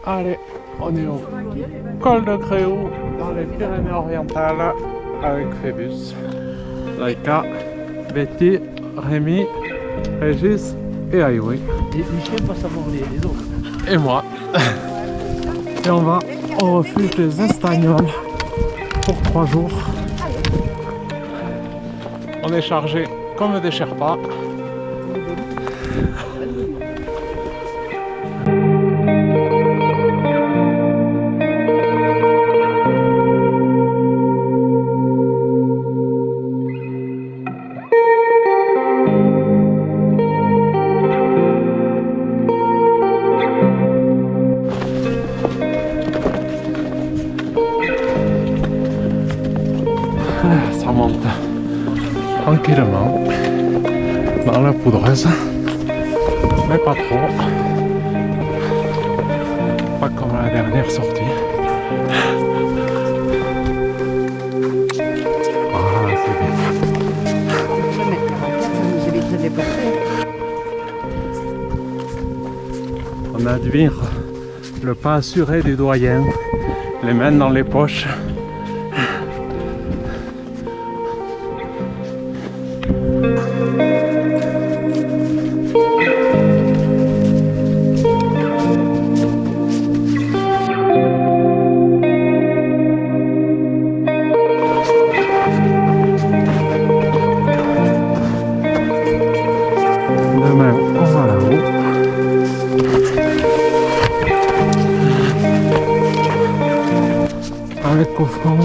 Allez, on est au col de Créoux, dans les Pyrénées-Orientales, avec Phébus, Laïka, Betty, Rémi, Régis et Aïoui. Et Michel va savoir les autres. Et moi. Et on va au refuge des Estagnols pour 3 jours. On est chargé comme des Sherpas. Ça monte tranquillement dans la poudreuse, mais pas trop, pas comme la dernière sortie. Voilà, c'est bien. On admire le pas assuré du doyen, les mains dans les poches. Demain, on va là-haut. Avec au fond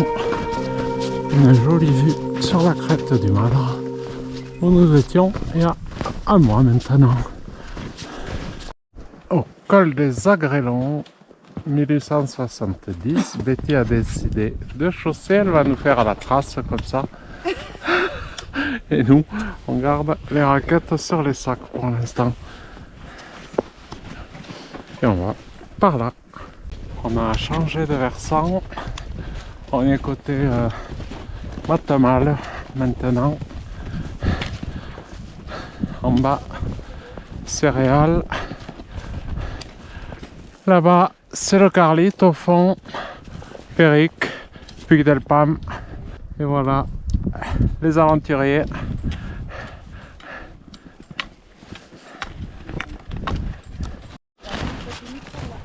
une jolie vue sur la crête du Madre où nous étions il y a un mois maintenant. Au col des Agrelons, 1870, Betty a décidé de chausser, elle va nous faire à la trace comme ça. Et nous, on garde les raquettes sur les sacs pour l'instant. Et on va par là. On a changé de versant. On est côté Matemal maintenant. En bas, céréales. Là-bas, c'est le Carlite au fond. Péric, Puy del Pam. Et voilà, les aventuriers.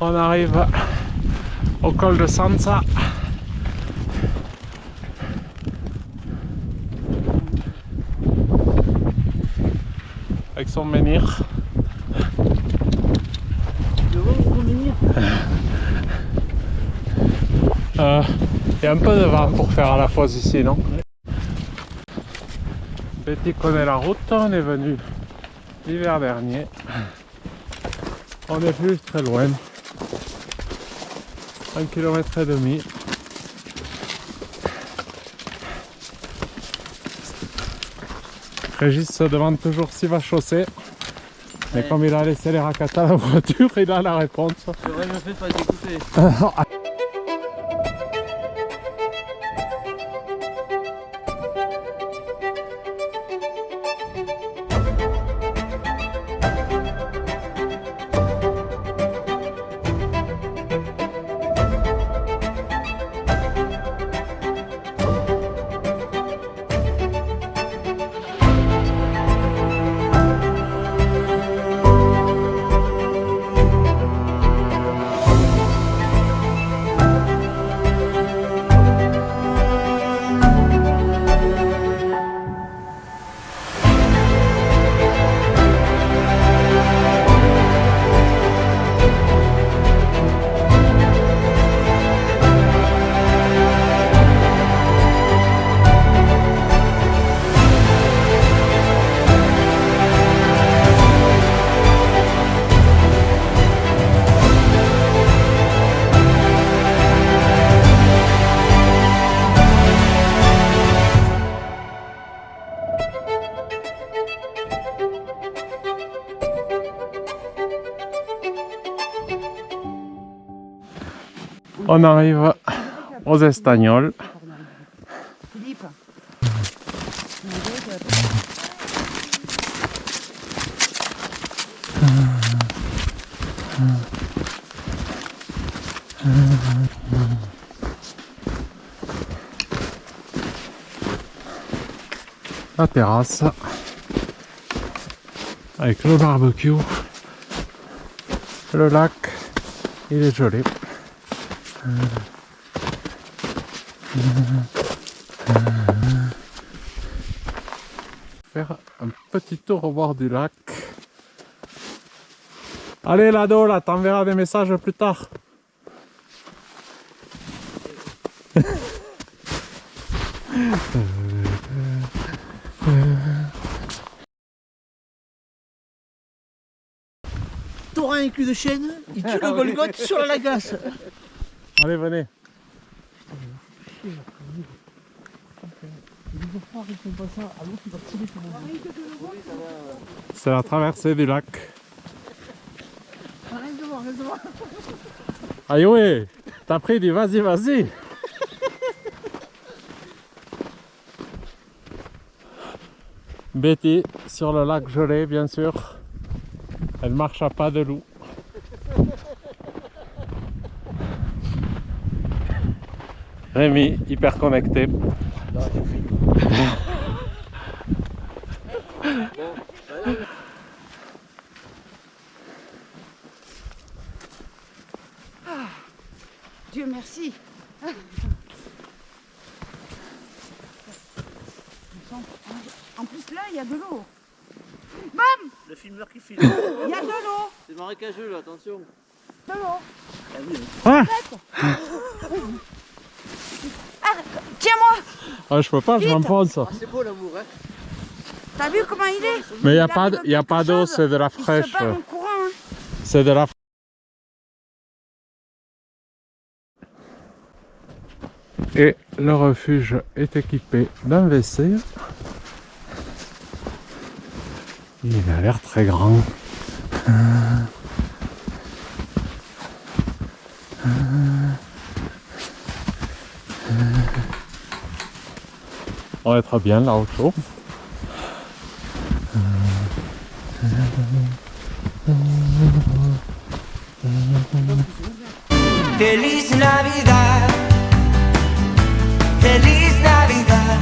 On arrive au col de Sansa. Avec son menhir. Il y a un peu de vent pour faire à la pause ici, non? Betty connaît la route, on est venu l'hiver dernier. On est plus très loin. 1,5 km. Régis se demande toujours s'il va chausser. Mais comme il a laissé les raquettes à la voiture, il a la réponse. J'aurais mieux fait de pas t'écouter. On arrive aux Estagnols. La terrasse avec le barbecue, le lac, il est joli. Faire un petit tour au bord du lac. Allez l'ado, là, t'enverras des messages plus tard. T'auras un cul de chêne, il tue le Golgoth sur la lagasse. Allez, venez. C'est la traversée du lac. Arrête de voir, arrête de voir. Aïe ouais, t'as pris du vas-y, vas-y. Betty sur le lac gelé, bien sûr. Elle marche à pas de loup. Rémi, hyper connecté. Dieu merci. En plus là, il y a de l'eau. Bam! Le filmeur qui filme. Il y a de l'eau. C'est marécageux là, attention. De l'eau. Ah oui. Ah, Tiens-moi. ah je peux pas, je m'enfonce. Ah, c'est beau l'amour, hein. T'as vu comment il est? Mais il n'y a arrive pas quelque d'eau, chose. c'est de la Il fraîche. se bat en courant. Hein. C'est de la. Et le refuge est équipé d'un WC. Il a l'air très grand. On va être bien là au chaud. Feliz Navidad, Feliz Navidad,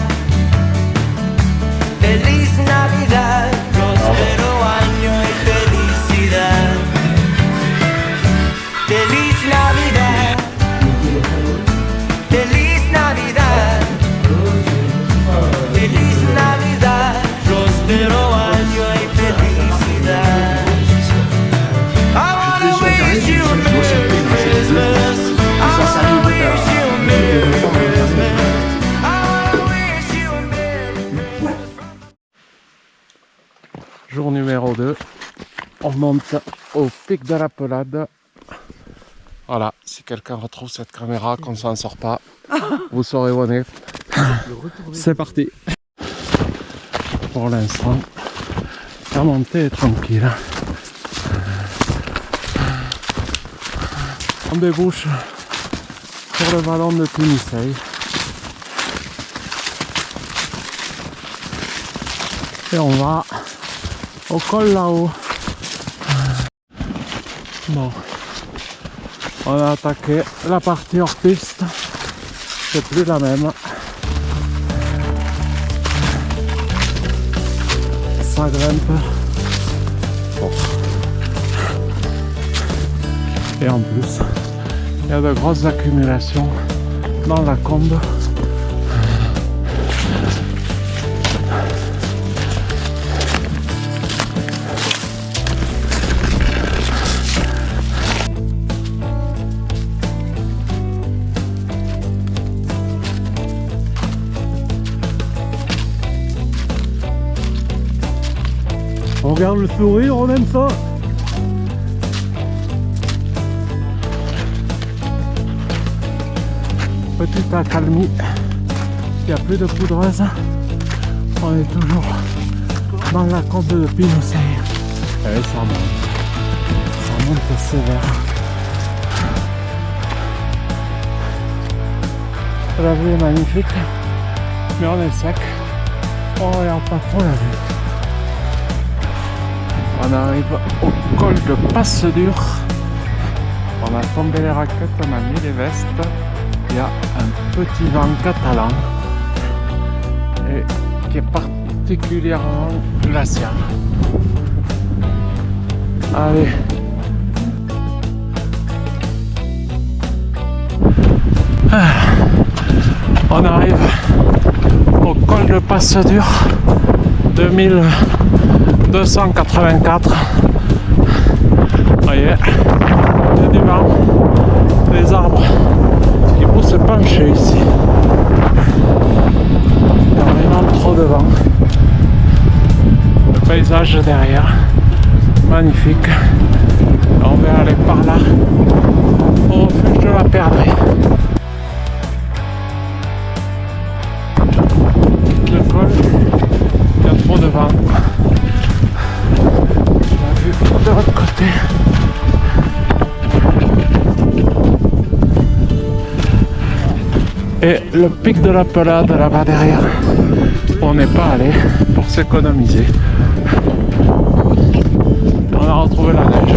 Feliz Navidad, próspero año y felicidad. Feliz Navidad, Feliz Navidad, Feliz Navidad, próspero año y felicidad. I wanna wish you a Merry Christmas. I wanna wish you a Merry Christmas. I wanna wish you a Merry Christmas. Jour numéro 2. On monte au pic de la Pelade. Voilà, si quelqu'un retrouve cette caméra, qu'on s'en sort pas, vous saurez où on est. C'est parti. Pour l'instant, la montée est tranquille. On débouche sur le vallon de Tunisei. Et on va au col là-haut. Bon. On a attaqué la partie hors piste. C'est plus la même. Ça grimpe. Bon. Et en plus, il y a de grosses accumulations dans la combe. On regarde le sourire, on aime ça. Petite accalmie, il n'y a plus de poudreuse. On est toujours dans la combe de Pinosei. Et ça monte sévère. La vue est magnifique, mais on est sec. On ne regarde pas trop la vue. On arrive au col de Passe-Dure. On a tombé les raquettes, on a mis les vestes. Il y a un petit vent catalan et qui est particulièrement glacial. Allez. On arrive au col de Passe-Dur, 2284. Voyez, il y a du vent, les arbres qui vont se pencher ici. Il y a vraiment trop de vent. Le paysage derrière, magnifique. On va aller par là, au refuge de la Perdrix. Le col, il y a trop de vent. La vue de l'autre côté. Et le pic de la Pelade là-bas derrière, on n'est pas allé pour s'économiser. On a retrouvé la neige.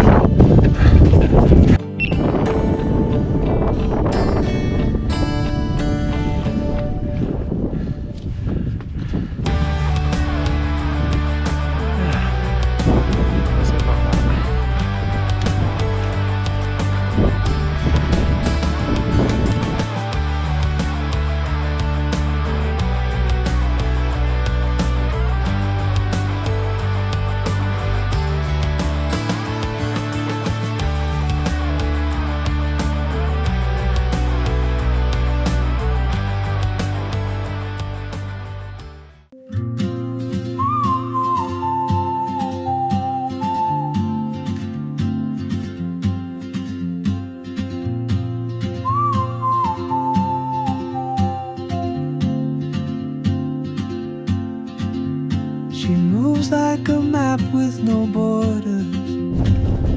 She moves like a map with no borders,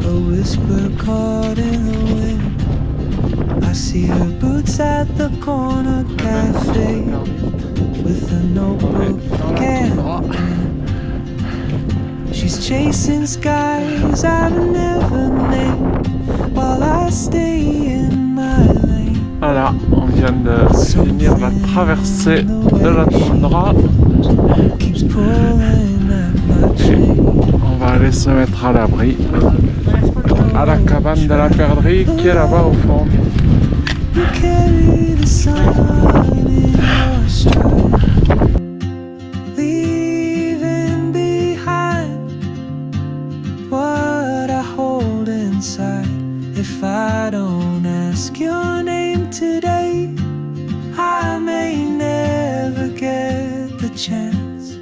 a whisper caught in the wind. I see her boots at the corner cafe with a notebook and a pen. She's chasing skies I've never named while I stay in my lane. Voilà, on vient de finir la traversée de la toundra. On va aller se mettre à l'abri à la cabane de la Perdrix qui est là-bas au fond. If I don't ask your name today, I may never get the chance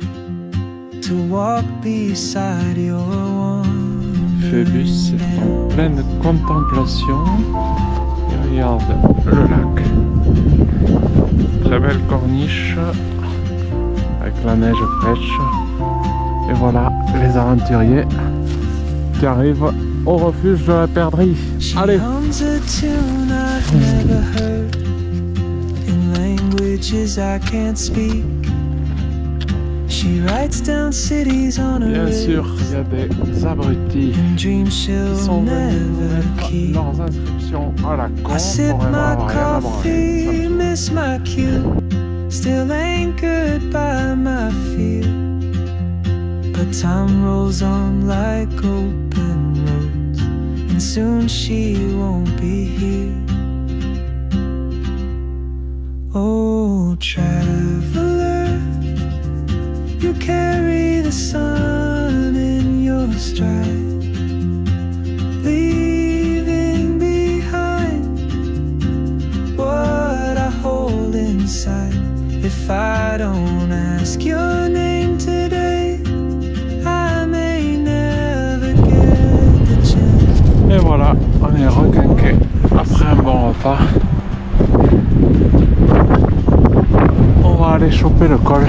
to walk beside your Phébus est en pleine contemplation. Et regarde le lac. Très belle corniche avec la neige fraîche. Et voilà les aventuriers qui arrivent au refuge de la Perdrix. Allez. Bien sûr, il y a des abrutis qui sont venus mettre leurs inscriptions à la con pour avoir rien à branler. Still anchored by my fear, but time rolls on like open roads, and soon she won't be here. Oh, traveler, you carry the sun in your stride, leaving behind what I hold inside. If I don't ask your name today, I may never get the chance. Et voilà, on est requinqué après un bon repas. On va aller choper le col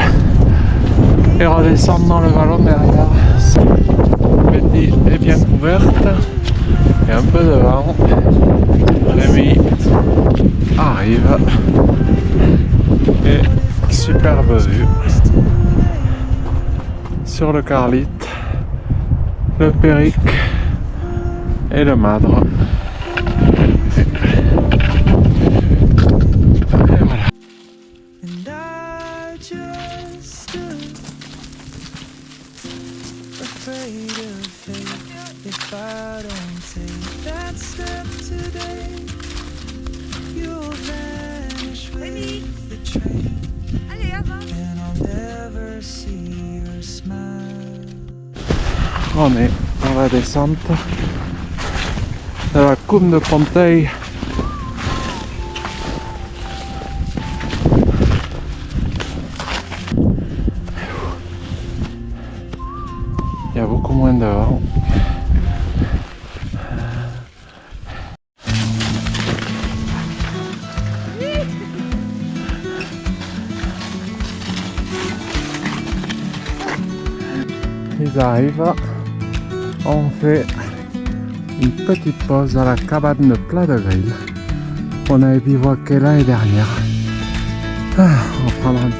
et redescendre dans le vallon derrière. Betty est bien couverte et un peu de vent. Rémi arrive et superbe vue sur le Carlite, le Péric et le Madre. Et voilà. And I just stood afraid of fate. If I don't take that step today, you'll vanish with the train, Allez, avance. and I'll never see your smile. On est dans la descente de la Coupe de Ponteille. Il y a beaucoup moins de vent. Ils arrivent. On fait une petite pause à la cabane de Plat de Grille. On avait bivouaqué l'année dernière. On va prendre un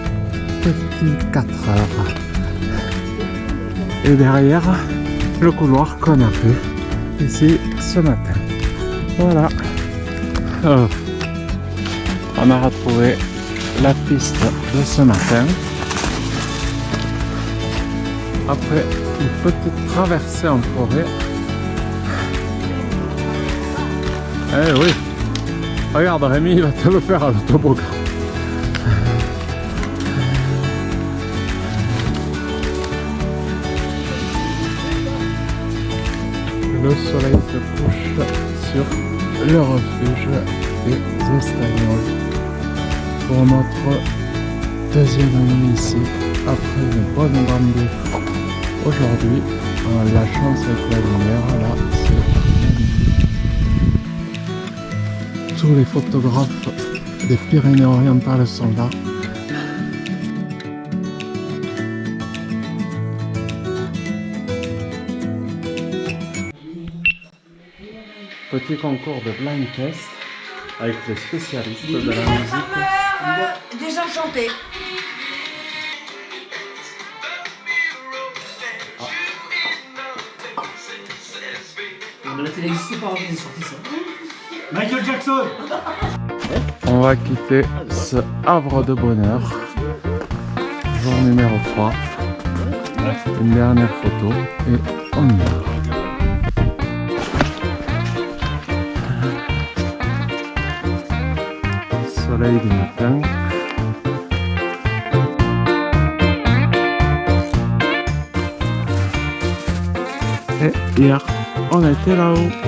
petit 4 heures. Et derrière, le couloir qu'on a fait ici ce matin. Voilà. On a retrouvé la piste de ce matin. Après une petite traversée en forêt. Eh oui, regarde Rémi, il va te le faire à l'autoboggan. Le soleil se couche sur le refuge des Espagnols pour notre deuxième nuit ici après une bonne bande. Aujourd'hui, on a de la chance avec la lumière là, c'est tous les photographes des Pyrénées-Orientales sont là. Petit concours de blind test avec les spécialistes de la musique. Désenchanté. La télé n'existait pas avant qu'ils aient sorti ça. Michael Jackson. On va quitter ce havre de bonheur. Jour numéro 3. Une dernière photo et on y va. Soleil du matin. Et hier, on était là-haut.